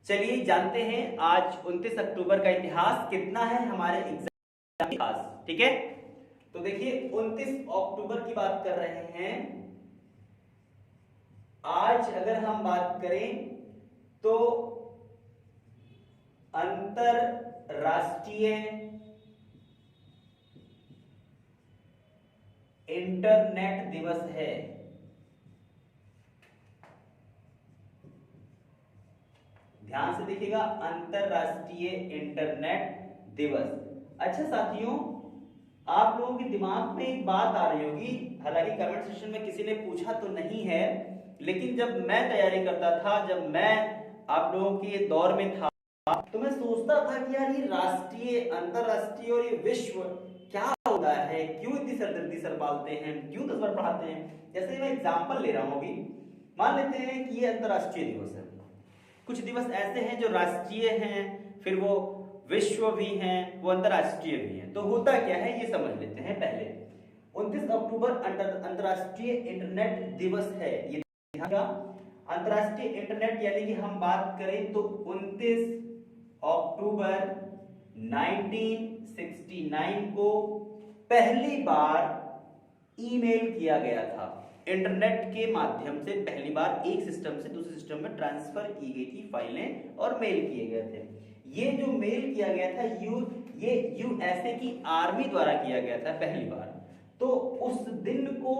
चलिए जानते हैं आज 29 अक्टूबर का इतिहास कितना है हमारे एग्जाम के पास। ठीक है, तो देखिए 29 अक्टूबर की बात कर रहे हैं। आज अगर हम बात करें तो अंतरराष्ट्रीय इंटरनेट दिवस है। ध्यान से देखिएगा, अंतरराष्ट्रीय इंटरनेट दिवस। अच्छा साथियों, आप लोगों के दिमाग में एक बात आ रही होगी, हालांकि कमेंट सेक्शन में किसी ने पूछा तो नहीं है, लेकिन जब मैं तैयारी करता था, जब मैं आप लोगों के दौर में था, तो मैं सोचता था कि यार ये राष्ट्रीय, अंतरराष्ट्रीय और ये विश्व क्या होता है, क्यों इतनी सरदर्दी सर पालते हैं, क्यों 10 बार पढ़ाते हैं। जैसे मैं एग्जाम्पल ले रहा हूं, अभी मान लेते हैं कि ये अंतरराष्ट्रीय दिवस है। कुछ दिवस ऐसे हैं जो राष्ट्रीय हैं, फिर वो विश्व भी हैं, वो अंतरराष्ट्रीय भी हैं। तो होता क्या है ये समझ लेते हैं पहले। 29 अक्टूबर अंतरराष्ट्रीय इंटरनेट दिवस है। ये अंतरराष्ट्रीय इंटरनेट यानी कि हम बात करें तो 29 अक्टूबर 1969 को पहली बार ईमेल किया गया था। इंटरनेट के माध्यम से पहली बार एक सिस्टम से दूसरे सिस्टम में ट्रांसफर की गई थी फाइलें और मेल किए गए थे। ये जो मेल किया गया था ये यूएसए की आर्मी द्वारा किया गया था पहली बार। तो उस दिन को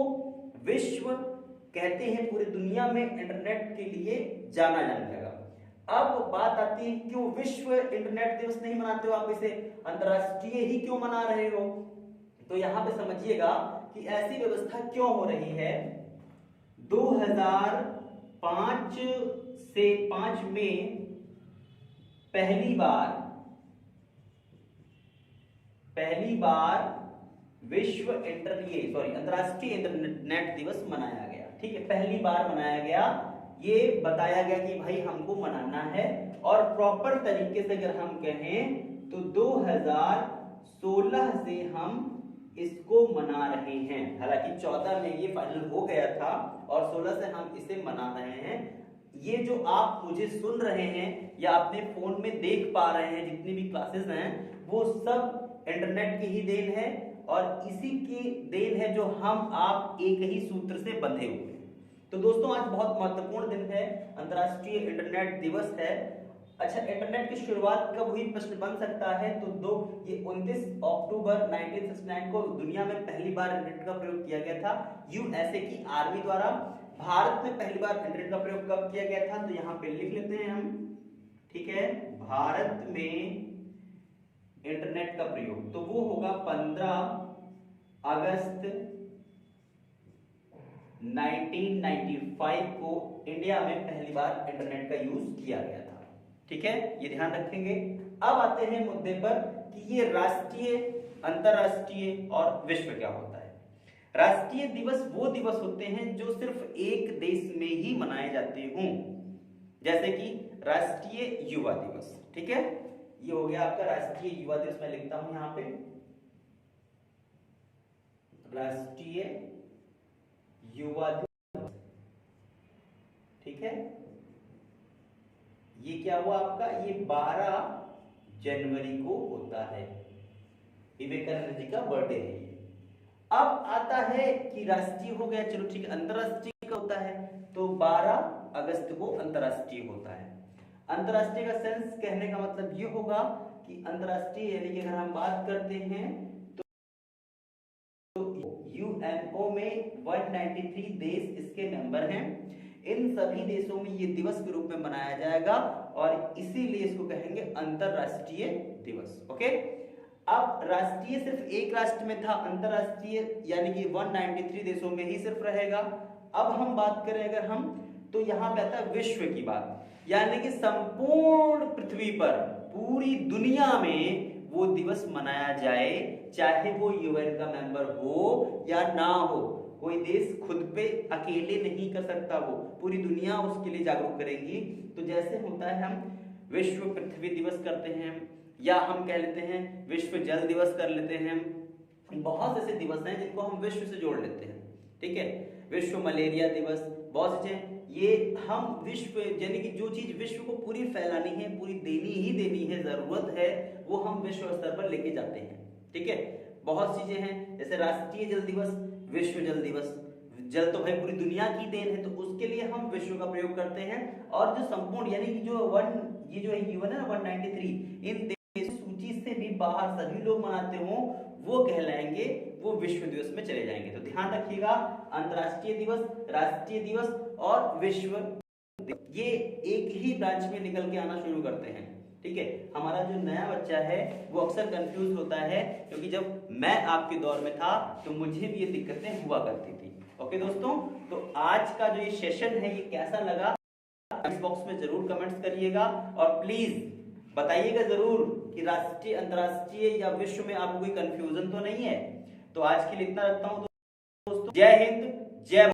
विश्व कहते हैं, पूरी दुनिया में इंटरनेट के लिए जाना जाने लगा। अब बात आती है क्यों विश्व इंटरनेट दिवस नहीं मनाते हो, आप इसे अंतरराष्ट्रीय ही क्यों मना रहे हो। तो यहां पे समझिएगा कि ऐसी व्यवस्था क्यों हो रही है। 2005 से 5 में पहली बार विश्व अंतरराष्ट्रीय इंटरनेट दिवस मनाया गया। ठीक है, पहली बार मनाया गया। ये बताया गया कि भाई हमको मनाना है, और प्रॉपर तरीके से अगर हम कहें तो 2016 से हम इसको मना रहे हैं। हालांकि 14 में ये फाइनल हो गया था और 16 से हम इसे मना रहे हैं। ये जो आप मुझे सुन रहे हैं या अपने फोन में देख पा रहे हैं, जितनी भी क्लासेस हैं, वो सब इंटरनेट की ही देन है, और इसी की देन है जो हम आप एक ही सूत्र से बंधे हुए हैं। तो दोस्तों आज बहुत महत्वपूर्ण दिन है, अंतरराष्ट्रीय इंटरनेट दिवस है। अच्छा, इंटरनेट की शुरुआत कब हुई प्रश्न बन सकता है। तो ये 29 अक्टूबर 1969 को दुनिया में पहली बार इंटरनेट का प्रयोग किया गया था यूएसए की आर्मी द्वारा। भारत में पहली बार इंटरनेट का प्रयोग कब किया गया था, तो यहाँ पे लिख लेते हैं हम। ठीक है, भारत में इंटरनेट का प्रयोग तो वो होगा 15 अगस्त 1995 को इंडिया में पहली बार इंटरनेट का यूज किया गया था। ठीक है, ये ध्यान रखेंगे। अब आते हैं मुद्दे पर कि ये राष्ट्रीय, अंतरराष्ट्रीय और विश्व क्या होता है। राष्ट्रीय दिवस वो दिवस होते हैं जो सिर्फ एक देश में ही मनाए जाते हों, जैसे कि राष्ट्रीय युवा दिवस। ठीक है, ये हो गया आपका राष्ट्रीय युवा दिवस। मैं लिखता हूं यहां पे राष्ट्रीय युवा दिवस। ठीक है, ये क्या हुआ आपका, ये 12 जनवरी को होता है। विवेकानंद जी का बर्थडे है ये। अब आता है कि राष्ट्रीय हो गया, चलो ठीक है। अंतरराष्ट्रीय का होता है तो 12 अगस्त को अंतरराष्ट्रीय होता है। अंतरराष्ट्रीय का सेंस कहने का मतलब ये होगा कि अंतरराष्ट्रीय यानी कि अगर हम बात करते हैं तो यूएनओ में 193 देश इसके मेंबर हैं। इन सभी देशों में ये दिवस के रूप में मनाया जाएगा और इसीलिए इसको कहेंगे अंतरराष्ट्रीय दिवस। ओके, अब राष्ट्रीय सिर्फ एक राष्ट्र में था, अंतरराष्ट्रीय यानी कि 193 देशों में ही सिर्फ रहेगा। अब हम बात करें अगर हम, तो यहां पे आता है विश्व की बात, यानी कि संपूर्ण पृथ्वी पर, पूरी दुनिया में वो दिवस मनाया जाए, चाहे वो यूएन का मेंबर हो या ना हो। कोई देश खुद पे अकेले नहीं कर सकता, वो पूरी दुनिया उसके लिए जागरूक करेगी। तो जैसे होता है हम विश्व पृथ्वी दिवस करते हैं, या हम कह लेते हैं विश्व जल दिवस कर लेते हैं। बहुत ऐसे दिवस हैं जिनको हम विश्व से जोड़ लेते हैं। ठीक है, विश्व मलेरिया दिवस, बहुत से ये हम विश्व यानी कि जो चीज विश्व को पूरी फैलानी है, पूरी देनी ही देनी है, जरूरत है, वो हम विश्व स्तर पर लेके जाते हैं। ठीक है, बहुत चीजें हैं, जैसे राष्ट्रीय जल दिवस, विश्व जल दिवस। जल तो भाई पूरी दुनिया की देन है, तो उसके लिए हम विश्व का प्रयोग करते हैं। और जो संपूर्ण यानी कि जो ये जो यूएन है ना 193, इन देश सूची से भी बाहर सभी लोग मनाते हो, वो कहलाएंगे, वो विश्व दिवस में चले जाएंगे। तो ध्यान रखिएगा, अंतरराष्ट्रीय दिवस, राष्ट्रीय दिवस और विश्व, ये एक ही ब्रांच में निकल के आना शुरू करते हैं। ठीक है, हमारा जो नया बच्चा है वो अक्सर कंफ्यूज होता है, क्योंकि जब मैं आपके दौर में था तो मुझे भी ये दिक्कतें हुआ करती थी। ओके दोस्तों, तो आज का जो ये सेशन है ये कैसा लगा, कमेंट बॉक्स में जरूर कमेंट्स करिएगा, और प्लीज बताइएगा जरूर कि राष्ट्रीय, अंतरराष्ट्रीय या विश्व में आपको कोई कंफ्यूजन तो नहीं है। तो आज के लिए इतना रखता हूं दोस्तों, जय हिंद, जय